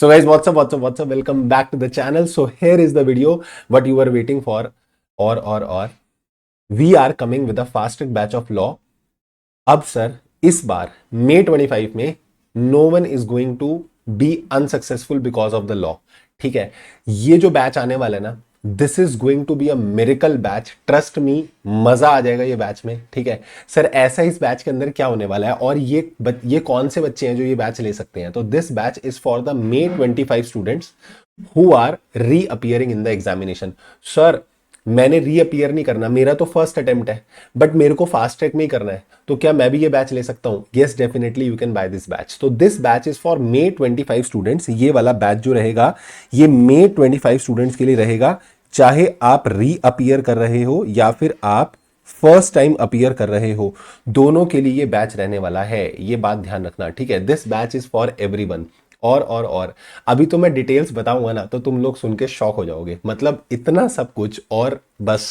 So guys, what's up? Welcome back to the channel. So here is the video what you were waiting for. Or we are coming with a fast track batch of law. अब sir इस बार May 25 में no one is going to be unsuccessful because of the law. ठीक है, ये जो batch आने वाला है ना, this is going to be a miracle batch, trust me, मजा आ जाएगा ये बैच में। ठीक है सर, ऐसा इस बैच के अंदर क्या होने वाला है और ये कौन से बच्चे हैं जो ये बैच ले सकते हैं। तो this batch is for the May 25 students who are reappearing in the examination. Sir मैंने रीअपियर नहीं करना, मेरा तो फर्स्ट अटेम्प्ट है, बट मेरे को फास्ट ट्रैक में ही करना है, तो क्या मैं भी ये बैच ले सकता हूं? Yes, definitely you can buy this batch. तो this batch is for May 25 students. ये वाला बैच जो रहेगा ये May 25 स्टूडेंट्स के लिए रहेगा, चाहे आप रीअपियर कर रहे हो या फिर आप फर्स्ट टाइम अपीयर कर रहे हो, दोनों के लिए ये बैच रहने वाला है। ये बात ध्यान रखना, ठीक है। This batch is for everyone. और अभी तो मैं डिटेल्स बताऊंगा ना तो तुम लोग सुन के शॉक हो जाओगे, मतलब इतना सब कुछ। और बस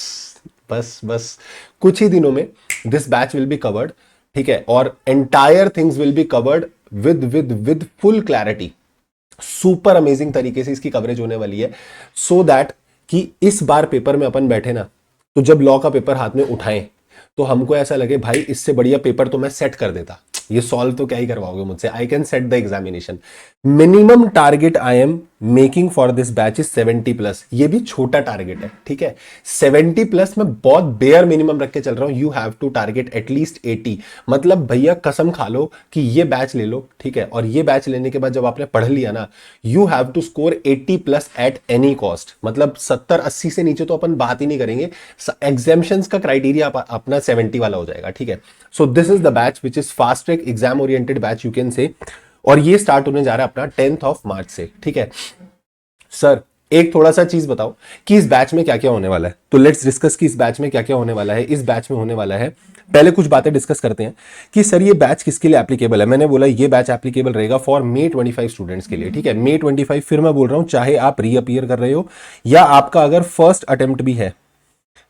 बस बस कुछ ही दिनों में this batch will be covered, ठीक है, और entire things will be covered with full clarity. Super amazing तरीके से इसकी कवरेज होने वाली है, सो दैट कि इस बार पेपर में अपन बैठे ना, तो जब लॉ का पेपर हाथ में उठाएं तो हमको ऐसा लगे भाई इससे बढ़िया पेपर तो मैं सेट कर देता। ये सॉल्व तो क्या ही करवाओगे मुझसे, I can set the examination. Minimum target I am making for this batch is 70+। ये भी छोटा टारगेट है, ठीक है। 70+ में बहुत बेयर मिनिमम रख के चल रहा हूं। You have to target at least 80। मतलब भैया कसम खा लो कि ये बैच ले लो, ठीक है, और ये बैच लेने के बाद जब आपने पढ़ लिया ना, you have to score 80+ at any cost. मतलब 70-80 से नीचे तो अपन बात ही नहीं करेंगे। एग्जामिशंस का क्राइटेरिया अपना 70 वाला हो जाएगा, ठीक है। सो this is the batch which is fast track exam oriented batch, you can say. और ये स्टार्ट होने जा रहा है अपना 10 मार्च से, ठीक है। सर एक थोड़ा सा चीज बताओ कि इस बैच में क्या क्या होने वाला है। तो लेट्स डिस्कस कि इस बैच में क्या क्या होने वाला है। इस बैच में होने वाला है, पहले कुछ बातें डिस्कस करते हैं कि सर ये बैच किसके लिए एप्लीकेबल है। मैंने बोला ये बैच एप्लीकेबल रहेगा फॉर May 25 स्टूडेंट्स के लिए, ठीक है। May 25, फिर मैं बोल रहा हूं, चाहे आप रीअपियर कर रहे हो या आपका अगर फर्स्ट अटेम्प्ट भी है,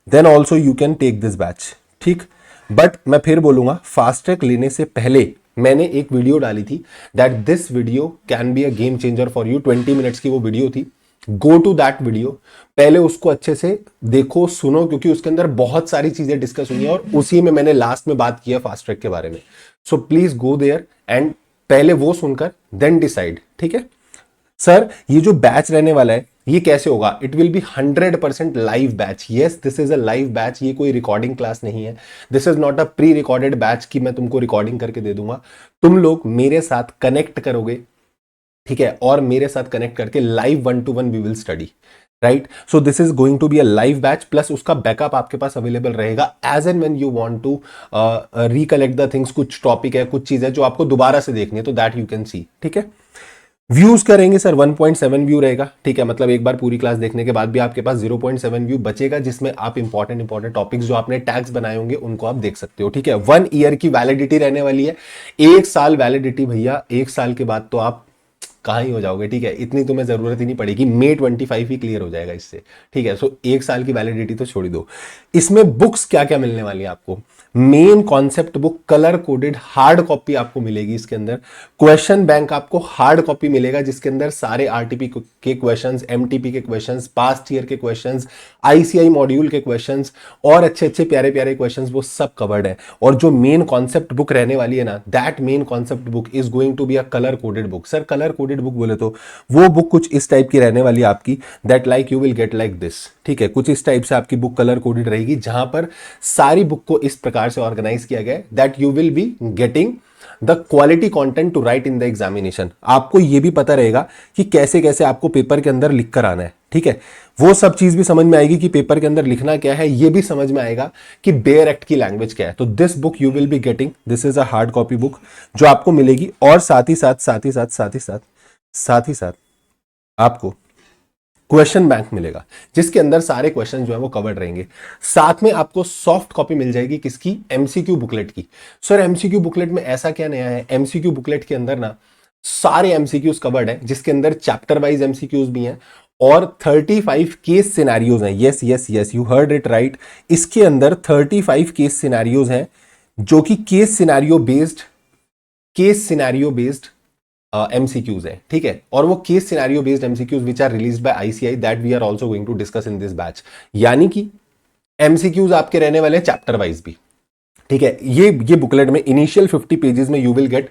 then also you can take this batch, ठीक। बट मैं फिर बोलूंगा, फास्ट ट्रैक लेने से पहले मैंने एक वीडियो डाली थी, that this video can be a game changer for you. 20 minutes की वो वीडियो थी। गो टू दैट वीडियो, पहले उसको अच्छे से देखो, सुनो, क्योंकि उसके अंदर बहुत सारी चीजें डिस्कस हुई हैं और उसी में मैंने लास्ट में बात किया फास्ट ट्रैक के बारे में। So please go there and पहले वो सुनकर देन डिसाइड, ठीक है। सर ये जो बैच रहने वाला है ये कैसे होगा? It will B 100% live batch. Yes, this is a live batch. ये कोई रिकॉर्डिंग क्लास नहीं है। This is not a pre recorded batch कि मैं तुमको रिकॉर्डिंग करके दे दूंगा। तुम लोग मेरे साथ कनेक्ट करोगे, ठीक है, और मेरे साथ कनेक्ट करके live 1-to-1 we will study, right. So this is going to be a live batch, plus उसका बैकअप आपके पास अवेलेबल रहेगा as and when you want to recollect the things. कुछ टॉपिक है, कुछ चीज है जो आपको दोबारा से देखनी है, तो दैट यू कैन सी, ठीक है। व्यूज करेंगे सर 1.7 व्यू रहेगा, ठीक है। मतलब एक बार पूरी क्लास देखने के बाद भी आपके पास 0.7 व्यू बचेगा, जिसमें आप इंपॉर्टेंट टॉपिक्स जो आपने टैग्स बनाए होंगे उनको आप देख सकते हो, ठीक है। 1 ईयर की वैलिडिटी रहने वाली है। 1 साल वैलिडिटी भैया, 1 साल के बाद तो आप कहाँ ही हो जाओगे, ठीक है। इतनी तुम्हें जरूरत ही नहीं पड़ेगी, May 25 ही क्लियर हो जाएगा इससे, ठीक है। सो 1 साल की वैलिडिटी तो छोड़ दो। इसमें बुक्स क्या क्या मिलने वाली है आपको? Main concept book colour coded hard copy आपको मिलेगी इसके अंदर। क्वेश्चन बैंक आपको हार्ड कॉपी मिलेगा, जिसके अंदर सारे आरटीपी के क्वेश्चंस, एमटीपी के क्वेश्चंस, पास्ट ईयर के क्वेश्चंस, आईसीआई मॉड्यूल के क्वेश्चंस और अच्छे अच्छे प्यारे प्यारे क्वेश्चंस, वो सब कवर्ड है। और जो मेन कॉन्सेप्ट बुक रहने वाली है ना, that main concept book is going to be a colour coded book. Sir colour coded book बोले तो वो बुक कुछ इस टाइप की रहने वाली है आपकी, that like you will get like this, ठीक है। कुछ इस टाइप से आपकी बुक कलर कोडेड रहेगी, जहां पर सारी बुक को इस प्रकार से ऑर्गेनाइज किया गया है that you will be getting the quality content to write in the examination. आपको यह भी पता रहेगा कि कैसे कैसे आपको पेपर के अंदर लिख कर आना है, ठीक है। वो सब चीज भी समझ में आएगी कि पेपर के अंदर लिखना क्या है। ये भी समझ में आएगा कि बेयर एक्ट की लैंग्वेज क्या है। तो this book you will be getting, this is a hard copy book जो आपको मिलेगी। और साथ ही साथ आपको क्वेश्चन बैंक मिलेगा, जिसके अंदर सारे क्वेश्चन जो है वो कवर्ड रहेंगे। साथ में आपको सॉफ्ट कॉपी मिल जाएगी किसकी? एमसीक्यू बुकलेट की। सर एमसीक्यू बुकलेट में ऐसा क्या नया है? एमसीक्यू बुकलेट के अंदर ना सारे एमसीक्यूज कवर्ड है, जिसके अंदर चैप्टर वाइज एमसीक्यूज भी हैं और 35 केस सिनेरियोज हैं। Yes yes yes, you heard it right. इसके अंदर 35 केस सिनेरियोज हैं, जो कि केस सिनेरियो बेस्ड एमसीक्यूज हैं, ठीक है, और वो case scenario based MCQs which are released by ICI that we are also going to discuss in this batch. यानी कि एमसीक्यूज आपके रहने वाले हैं चैप्टर वाइज भी, ठीक है। ये बुकलेट में इनिशियल 50 पेजेस में you will get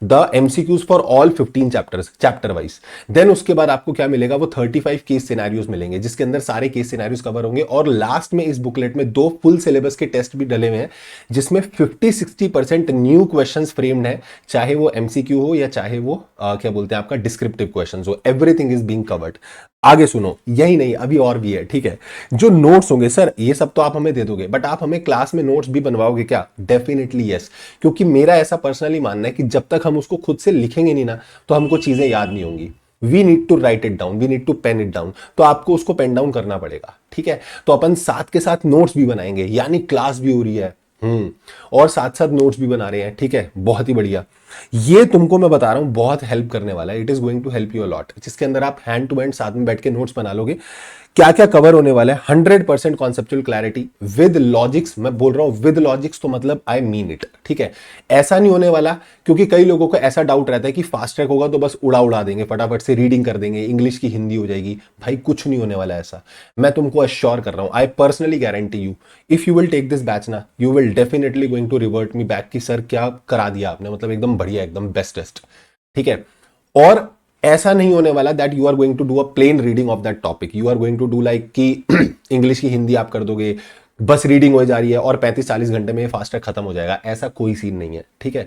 the MCQs for all 15 chapters, chapter wise. Then उसके बाद आपको क्या मिलेगा, वो 35 केस सिनेरियोज मिलेंगे जिसके अंदर सारे केस सिनेरियोज कवर होंगे। और लास्ट में इस बुकलेट में 2 फुल सिलेबस के टेस्ट भी डले हुए हैं जिसमें 50-60% न्यू क्वेश्चंस फ्रेम्ड है, चाहे वो एमसीक्यू हो या चाहे वो क्या बोलते हैं आपका डिस्क्रिप्टिव क्वेश्चंस हो, एवरीथिंग इज बीइंग कवर्ड। आगे सुनो, यही नहीं अभी और भी है, ठीक है। जो नोट्स होंगे सर ये सब तो आप हमें दे दोगे, बट आप हमें क्लास में नोट्स भी बनवाओगे क्या? डेफिनेटली यस, क्योंकि मेरा ऐसा पर्सनली मानना है कि जब तक हम उसको खुद से लिखेंगे नहीं ना तो हमको चीजें याद नहीं होंगी। We need to write it down, we need to pen it down, तो आपको उसको पेन डाउन करना पड़ेगा, ठीक है। तो अपन साथ के साथ नोट्स भी बनाएंगे, यानी क्लास भी हो रही है और साथ साथ नोट्स भी बना रहे हैं, ठीक है, बहुत ही बढ़िया। ये तुमको मैं बता रहा हूं बहुत हेल्प करने वाला है, it is going to help you a lot, जिसके अंदर आप हैंड टू हैंड साथ में बैठ के नोट्स बना लोगे। क्या क्या कवर होने वाला है, 100% कॉन्सेप्चुअल क्लैरिटी विद लॉजिक्स। मैं बोल रहा हूं विद लॉजिक्स तो मतलब आई मीन इट, ठीक है। ऐसा नहीं होने वाला, क्योंकि कई लोगों को ऐसा डाउट रहता है कि फास्ट ट्रैक होगा तो बस उड़ा देंगे, फटाफट से रीडिंग कर देंगे, इंग्लिश की हिंदी हो जाएगी। भाई कुछ नहीं होने वाला ऐसा, मैं तुमको अश्योर कर रहा हूं, I personally guarantee you, if you will take this batch ना, you will definitely going to revert me back कि सर क्या करा दिया आपने, मतलब एकदम बढ़िया, एकदम बेस्टेस्ट, ठीक है। और ऐसा नहीं होने वाला that you are going to do a plain reading of that topic, you are going to do like कि इंग्लिश की हिंदी आप कर दोगे, बस रीडिंग हो जा रही है और 35-40 घंटे में फास्ट ट्रैक खत्म हो जाएगा, ऐसा कोई सीन नहीं है, ठीक है।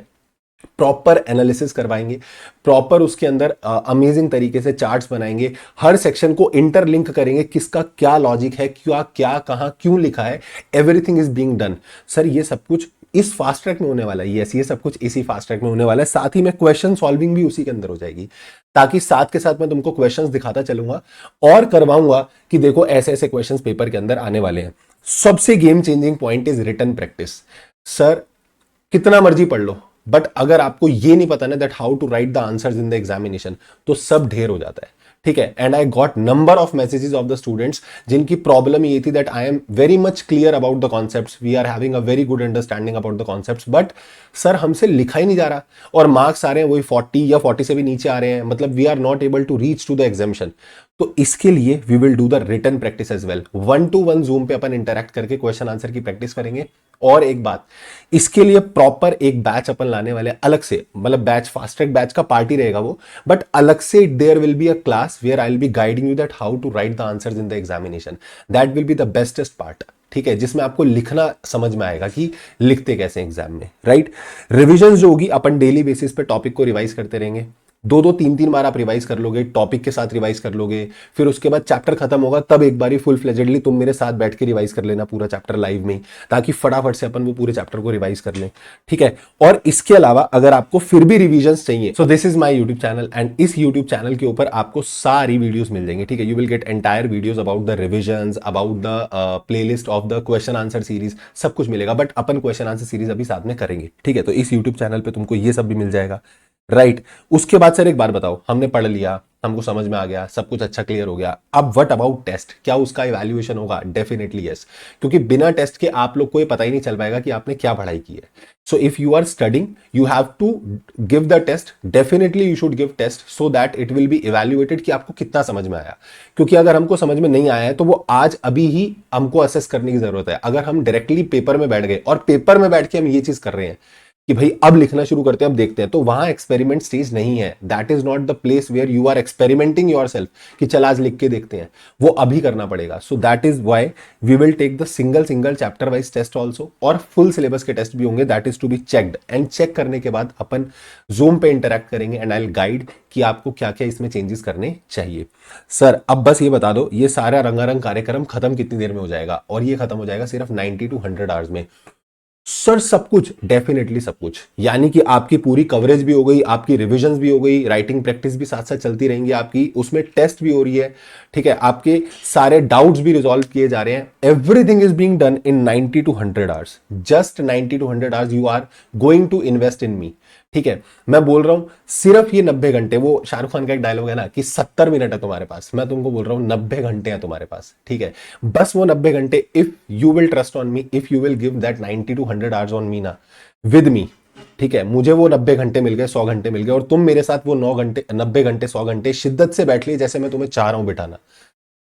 प्रॉपर एनालिसिस करवाएंगे, प्रॉपर उसके अंदर अमेजिंग तरीके से चार्ट्स बनाएंगे, हर सेक्शन को इंटरलिंक करेंगे, किसका क्या लॉजिक है, क्या क्या कहां क्यों लिखा है, everything is being done. Sir ये सब कुछ इस फास्ट ट्रैक में होने वाला है, यस ये सब कुछ इसी फास्ट ट्रैक में होने वाला है, साथ ही में क्वेश्चन सॉल्विंग भी उसी के अंदर हो जाएगी, ताकि साथ के साथ मैं तुमको क्वेश्चंस दिखाता चलूंगा और करवाऊंगा कि देखो ऐसे ऐसे क्वेश्चंस पेपर के अंदर आने वाले हैं। सबसे game changing point is written practice. Sir कितना मर्जी पढ़ लो, बट अगर आपको ये नहीं पता ना that how to write the answers in the examination, तो सब ढेर हो जाता है, ठीक है। And I got number of messages of the students जिनकी प्रॉब्लम ये थी that I am very much clear about the concepts, we are having a very good understanding about the concepts, but sir हमसे लिखा ही नहीं जा रहा और marks आ रहे हैं वही 40 या 40 से भी नीचे आ रहे हैं, मतलब we are not able to reach to the examination. तो इसके लिए we will do the written practice as well, 1-to-1 Zoom पे अपन इंटरैक्ट करके क्वेश्चन आंसर की प्रैक्टिस करेंगे। और एक बात, इसके लिए प्रॉपर एक बैच अपन लाने वाले अलग से, मतलब बैच फास्ट ट्रैक बैच का पार्टी रहेगा वो, बट अलग से there will be a class where I will be guiding you that how to write the answers in the examination, that will be the bestest part, ठीक है, जिसमें आपको लिखना समझ में आएगा कि लिखते कैसे एग्जाम में, राइट। रिविजन जो होगी अपन डेली बेसिस पे टॉपिक को रिवाइज करते रहेंगे, 2-3 बार आप रिवाइज कर लोगे, टॉपिक के साथ रिवाइज कर लोगे, फिर उसके बाद चैप्टर खत्म होगा तब एक बारी फुल फ्लेजेडली तुम मेरे साथ बैठ के रिवाइज कर लेना पूरा चैप्टर लाइव में, ताकि फटाफट से अपन वो पूरे चैप्टर को रिवाइज कर लें, ठीक है। और इसके अलावा अगर आपको फिर भी रिविजन्स चाहिए, सो this is my YouTube channel, and इस यूट्यूब चैनल के ऊपर आपको सारी वीडियोस मिल जाएंगी, ठीक है। You will gate entire videos about the revisions, about the playlist of the question answer series, सब कुछ मिलेगा, but upon question answer series अभी साथ में करेंगे, ठीक है। तो इस यूट्यूब चैनल पे तुमको ये सब भी मिल जाएगा, राइट। उसके बाद सर एक बार बताओ, हमने पढ़ लिया, हमको समझ में आ गया, सब कुछ अच्छा क्लियर हो गया, अब व्हाट अबाउट टेस्ट, क्या उसका इवैल्यूएशन होगा? डेफिनेटली यस, क्योंकि बिना टेस्ट के आप लोग को ये पता ही नहीं चल पाएगा कि आपने क्या पढ़ाई की है। So if you are studying you have to give the test, definitely you should give test so that it will be evaluated कि आपको कितना समझ में आया, क्योंकि अगर हमको समझ में नहीं आया है तो वो आज अभी ही हमको असेस करने की जरूरत है। अगर हम डायरेक्टली पेपर में बैठ गए और पेपर में बैठ के हम ये चीज कर रहे हैं कि भाई अब लिखना शुरू करते हैं, अब देखते हैं, तो वहां एक्सपेरिमेंट स्टेज नहीं है, that is not the place where you are experimenting yourself कि चल आज लिख के देखते हैं, वो अभी करना पड़ेगा। So that is why we will take the single chapter wise test also, और फुल सिलेबस के टेस्ट भी होंगे, that is to be checked, and check करने के बाद अपन जूम पे इंटरैक्ट करेंगे एंड आई विल गाइड कि आपको क्या क्या इसमें चेंजेस करने चाहिए। सर अब बस ये बता दो, ये सारा रंगारंग कार्यक्रम खत्म कितनी देर में हो जाएगा? और ये खत्म हो जाएगा सिर्फ 90 to 100 आवर्स में। सर सब कुछ, डेफिनेटली सब कुछ, यानी कि आपकी पूरी कवरेज भी हो गई, आपकी रिविजन्स भी हो गई, राइटिंग प्रैक्टिस भी साथ साथ चलती रहेंगी आपकी, उसमें टेस्ट भी हो रही है, ठीक है, आपके सारे डाउट्स भी रिजॉल्व किए जा रहे हैं, everything is being done in 90 to 100 hours, just 90 to 100 hours you are going to invest in me, ठीक है। मैं बोल रहा हूं सिर्फ ये 90 घंटे, वो शाहरुख खान का एक डायलॉग है ना कि 70 मिनट है तुम्हारे पास, मैं तुमको बोल रहा हूं 90 घंटे हैं तुम्हारे पास, ठीक है। बस वो 90 घंटे, if you will trust on me, if you will give that 90 to 100 hours on me ना, विद मी, ठीक है, मुझे वो 90 घंटे मिल गए, 100 घंटे मिल गए, और तुम मेरे साथ वो 9 घंटे, 90 घंटे, 100 घंटे शिद्दत से बैठ लिए जैसे मैं तुम्हें चाह रहा हूं बिठाना।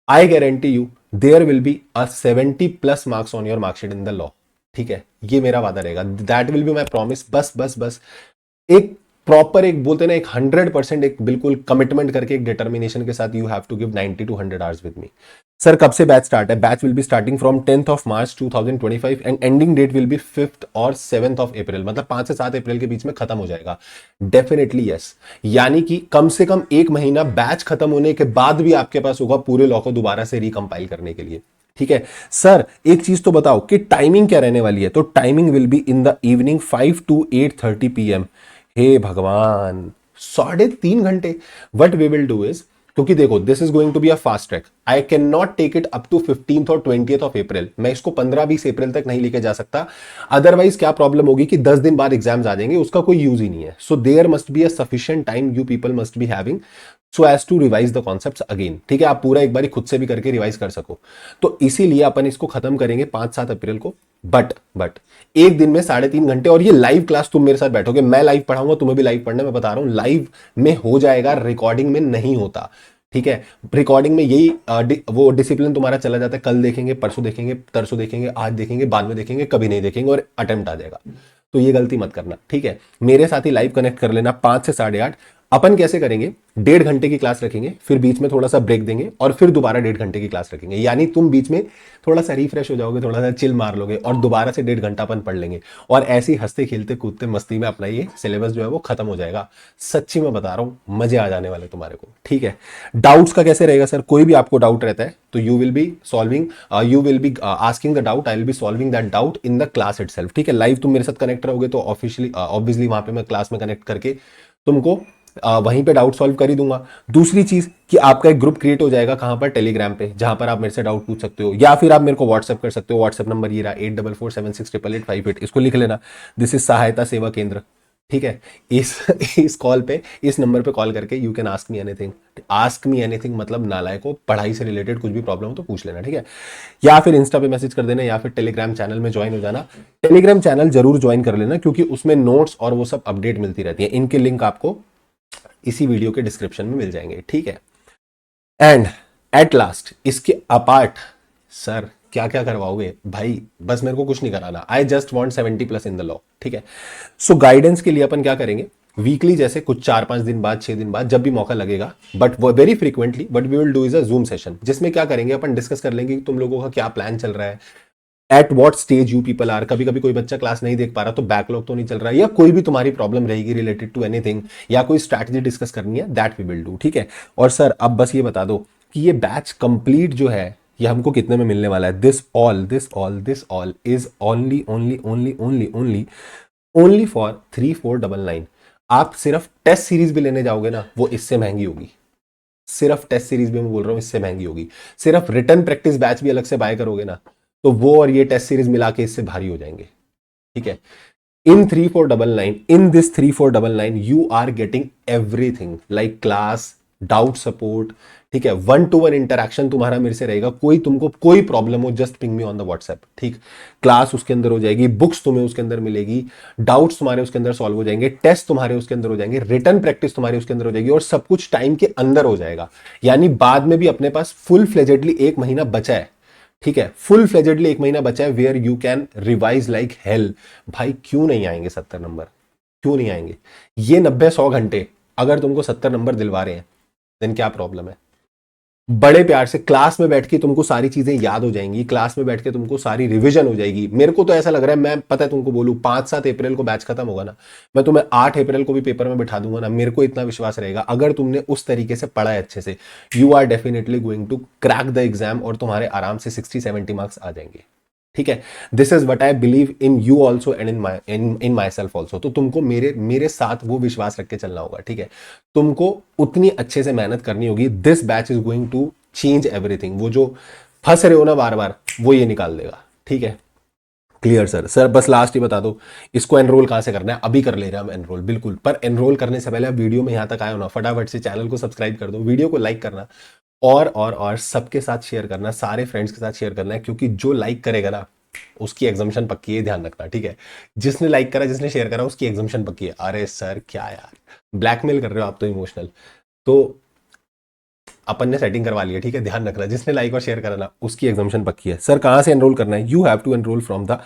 I guarantee you there will be a 70+ marks on your marksheet in the law. ठीक है, ये मेरा वादा रहेगा, that will be my promise. बस बस बस एक प्रॉपर, एक बोलते ना, एक 100%, एक बिल्कुल कमिटमेंट करके, एक डिटर्मिनेशन के साथ you have to give 90 to 100 hours with me. Sir कब से बैच स्टार्ट है? Batch will be starting from 10th of March 2025 and ending date will be 5th और 7th of April, मतलब 5 से 7 अप्रैल के बीच में खत्म हो जाएगा। डेफिनेटली यस, यानी कि कम से कम 1 महीना बैच खत्म होने के बाद भी आपके पास होगा पूरे लॉ को दोबारा से रिकंपाइल करने के लिए। ठीक है सर, एक चीज तो बताओ कि टाइमिंग क्या रहने वाली है? तो timing will be in the evening 5 to 8:30 PM। हे भगवान, 3.5 घंटे। What we will do is, क्योंकि देखो this is going to be a fast track, I can not take it up to 15th और 20th ऑफ अप्रैल, मैं इसको 15-20 अप्रैल तक नहीं लेके जा सकता। अदरवाइज क्या प्रॉब्लम होगी कि 10 दिन बाद एग्जाम्स आ जाएंगे, उसका कोई यूज ही नहीं है। So there must be a sufficient time you people must be having so as to revise the concepts again. ठीक है, आप पूरा एक बार खुद से भी करके रिवाइज कर सको। तो इसीलिए अपन इसको खत्म करेंगे 5-7 अप्रैल को। बट एक दिन में 3.5 घंटे, और ये लाइव क्लास तुम मेरे साथ बैठोगे, मैं लाइव पढ़ाऊंगा, तुम्हें भी लाइव पढ़ना, मैं बता रहा हूं लाइव में हो जाएगा, रिकॉर्डिंग में नहीं होता। ठीक है, रिकॉर्डिंग में यही वो डिसिप्लिन तुम्हारा चला जाता है, कल देखेंगे, परसों देखेंगे, तरसों देखेंगे, आज देखेंगे, बाद में देखेंगे, कभी नहीं देखेंगे, और अटेम्प्ट आ जाएगा। तो ये गलती मत करना। ठीक है, मेरे साथ ही लाइव कनेक्ट कर लेना 5 से 8:30। अपन कैसे करेंगे, 1.5 घंटे की क्लास रखेंगे, फिर बीच में थोड़ा सा ब्रेक देंगे, और फिर दोबारा 1.5 घंटे की क्लास रखेंगे, यानी तुम बीच में थोड़ा सा रिफ्रेश हो जाओगे, थोड़ा सा चिल मार लोगे, और दोबारा से 1.5 घंटा अपन पढ़ लेंगे, और ऐसे ही हंसते खेलते कूदते मस्ती में अपना ये सिलेबस जो है वो खत्म हो जाएगा। सच्ची में बता रहा हूं, मजे आ जाने वाले तुम्हारे को। ठीक है, डाउट्स का कैसे रहेगा सर? कोई भी आपको डाउट रहता है तो you will be solving, you will be asking the doubt, I will be solving that doubt in the class itself. ठीक है, लाइव तुम मेरे साथ कनेक्ट रहोगे तो ऑब्वियसली वहां पे मैं क्लास में कनेक्ट करके तुमको वहीं पे डाउट सॉल्व कर ही दूंगा। दूसरी चीज कि आपका एक ग्रुप क्रिएट हो जाएगा, कहां पर? टेलीग्राम पे, जहां पर आप मेरे से डाउट पूछ सकते हो, या फिर आप मेरे को व्हाट्सएप कर सकते हो। व्हाट्सएप नंबर ये रहा 8447688858, इसको लिख लेना। दिस इज सहायता सेवा केंद्र। ठीक है, इस कॉल पे, इस नंबर पे कॉल करके you can ask me anything. Ask me anything मतलब नालायक को पढ़ाई से रिलेटेड कुछ भी प्रॉब्लम हो तो पूछ लेना। ठीक है, या फिर इंस्टा पे मैसेज कर देना, या फिर टेलीग्राम चैनल में ज्वाइन हो जाना। टेलीग्राम चैनल जरूर ज्वाइन कर लेना, क्योंकि उसमें नोट्स और वो सब अपडेट मिलती रहती है। इनके लिंक आपको इसी वीडियो के डिस्क्रिप्शन में मिल जाएंगे। ठीक है, एंड एट लास्ट इसके अपार्ट सर क्या क्या करवाओगे भाई? बस मेरे को कुछ नहीं कराना, I just want 70+ in the law. ठीक है, सो गाइडेंस के लिए अपन क्या करेंगे, वीकली जैसे कुछ 4-5 दिन बाद, 6 दिन बाद, जब भी मौका लगेगा, बट वो very frequently, but we will do is a Zoom session, जिसमें क्या करेंगे अपन डिस्कस कर लेंगे कि तुम लोगों का क्या प्लान चल रहा है, at what stage you people are. कभी कभी कोई बच्चा क्लास नहीं देख पा रहा तो बैकलॉग तो नहीं चल रहा, या कोई भी तुम्हारी प्रॉब्लम रहेगी रिलेटेड टू एनीथिंग, या कोई स्ट्रैटेजी डिस्कस करनी है, दैट वी विल डू। ठीक है, और सर अब बस ये बता दो कि ये बैच कंप्लीट जो है ये हमको कितने में मिलने वाला है? This all is only for 3499। आप सिर्फ टेस्ट सीरीज भी लेने जाओगे ना, वो इससे महंगी होगी। सिर्फ टेस्ट सीरीज भी मैं बोल रहा हूं इससे महंगी होगी। सिर्फ रिटर्न प्रैक्टिस बैच भी अलग से बाय करोगे ना, तो वो और ये टेस्ट सीरीज मिला के इससे भारी हो जाएंगे। ठीक है, in 3499, in this 3499 you are getting everything like class, doubt support. ठीक है, 1-to-1 इंटरेक्शन तुम्हारा मेरे से रहेगा, कोई तुमको कोई प्रॉब्लम हो just ping me on the WhatsApp. ठीक, क्लास उसके अंदर हो जाएगी, बुक्स तुम्हें उसके अंदर मिलेगी, डाउट्स तुम्हारे उसके अंदर सॉल्व हो जाएंगे, टेस्ट तुम्हारे उसके अंदर हो जाएंगे, रिटर्न प्रैक्टिस तुम्हारे उसके अंदर हो जाएगी, और सब कुछ टाइम के अंदर हो जाएगा। यानी बाद में भी अपने पास फुल फ्लेजेडली 1 महीना बचा है। ठीक है, फुल फ्लेजेडली 1 महीना बचा है, where you can revise like hell. भाई क्यों नहीं आएंगे 70 नंबर? क्यों नहीं आएंगे? ये 90-100 घंटे अगर तुमको 70 नंबर दिलवा रहे हैं, देन क्या प्रॉब्लम है? बड़े प्यार से क्लास में बैठ के तुमको सारी चीजें याद हो जाएंगी, क्लास में बैठ के तुमको सारी रिवीजन हो जाएगी। मेरे को तो ऐसा लग रहा है, मैं पता है तुमको बोलूं, 5-7 अप्रैल को बैच खत्म होगा ना, मैं तुम्हें 8 अप्रैल को भी पेपर में बिठा दूंगा ना। मेरे को इतना विश्वास रहेगा, अगर तुमने उस तरीके से पढ़ा है अच्छे से, you are definitely going to crack the exam, और तुम्हारे आराम से 60-70 मार्क्स आ जाएंगे। ठीक है, this is what I believe in you also and in my self also. तो तुमको मेरे साथ वो विश्वास रख के चलना होगा। ठीक है, तुमको उतनी अच्छे से मेहनत करनी होगी। This batch is going to change everything. वो जो फंस रहे हो ना बार बार, वो ये निकाल देगा। ठीक है, क्लियर सर? सर बस लास्ट ही बता दो, इसको एनरोल कहां से करना है? अभी कर ले रहे हैं हम एनरोल, बिल्कुल। पर एनरोल करने से पहले आप वीडियो में यहां तक आए हो ना, फटाफट से चैनल को सब्सक्राइब कर दो, वीडियो को लाइक करना, और सबके साथ शेयर करना, सारे फ्रेंड्स के साथ शेयर करना है, क्योंकि जो लाइक करेगा ना उसकी एग्जाम्शन पक्की है, ध्यान रखना, ठीक है। जिसने लाइक करा, जिसने शेयर करा, उसकी एग्जाम्शन पक्की है। अरे सर क्या यार, ब्लैकमेल कर रहे हो आप तो इमोशनल। तो अपन ने सेटिंग करवा लिया, ठीक है, ध्यान रखना, जिसने लाइक और शेयर करा ना उसकी एग्जाम्शन पक्की है। सर कहां से एनरोल करना है? You have to enrol from the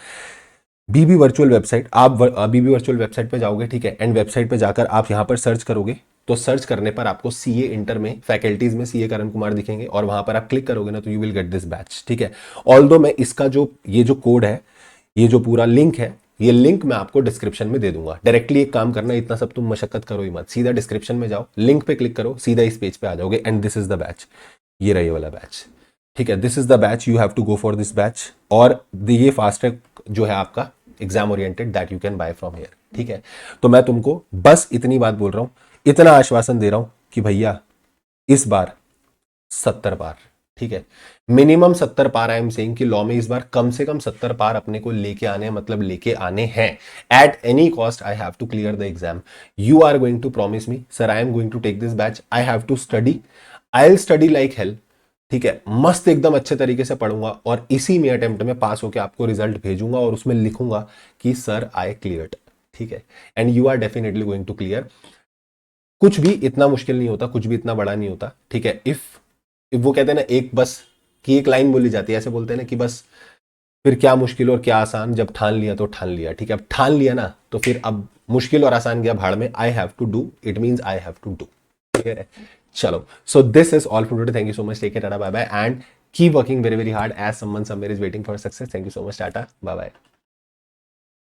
BB virtual website. आप बीबी वर्चुअल वेबसाइट पे जाओगे, ठीक है, एंड वेबसाइट पे जाकर आप यहां पर सर्च करोगे, तो सर्च करने पर आपको सीए इंटर में फैकल्टीज में सीए करण कुमार दिखेंगे, और वहां पर आप क्लिक करोगे ना तो you will get this batch, ठीक है। ऑल्दो मैं इसका जो ये जो कोड है, ये जो पूरा लिंक है, ये लिंक मैं आपको डिस्क्रिप्शन में दे दूंगा। डायरेक्टली एक काम करना, इतना सब तुम मशक्कत करो ही मत, सीधा डिस्क्रिप्शन में जाओ, लिंक पे क्लिक करो, सीधा इस पेज पे आ जाओगे, and this is the batch, ये रहा ये वाला बैच, ठीक है। This is the batch, you have to go for this batch. और ये फास्ट ट्रैक जो है आपका exam oriented, that you can buy from here, ठीक है। तो मैं तुमको बस इतनी बात बोल रहा हूं, इतना आश्वासन दे रहा हूं कि भैया इस बार 70 पार, ठीक है, मिनिमम 70 पार। आई एम सेइंग कि लॉ में इस बार कम से कम 70 पार अपने को लेके आने हैं, मतलब लेके आने हैं। At any cost I have to clear the exam. You are going to promise me sir I am going to take this batch, I have to study, I will study like hell, ठीक है, मस्त एकदम अच्छे तरीके से पढ़ूंगा, और इसी में अटेम्प्ट में पास होकर आपको रिजल्ट भेजूंगा, और उसमें लिखूंगा कि सर आई क्लियर्ड, ठीक है। And you are definitely going to clear. कुछ भी इतना मुश्किल नहीं होता, कुछ भी इतना बड़ा नहीं होता, ठीक है। इफ वो कहते हैं ना, एक बस की एक लाइन बोली जाती है, ऐसे बोलते हैं ना कि बस फिर क्या मुश्किल और क्या आसान, जब ठान लिया तो ठान लिया, ठीक है। अब ठान लिया ना तो फिर अब मुश्किल और आसान गया भाड़ में, I have to do, it means I have to do, clear है। चलो, so this is all for today, thank you so much, take care, tata bye bye, and keep working very very hard as someone somewhere is waiting for success. Thank you so much, tata bye bye.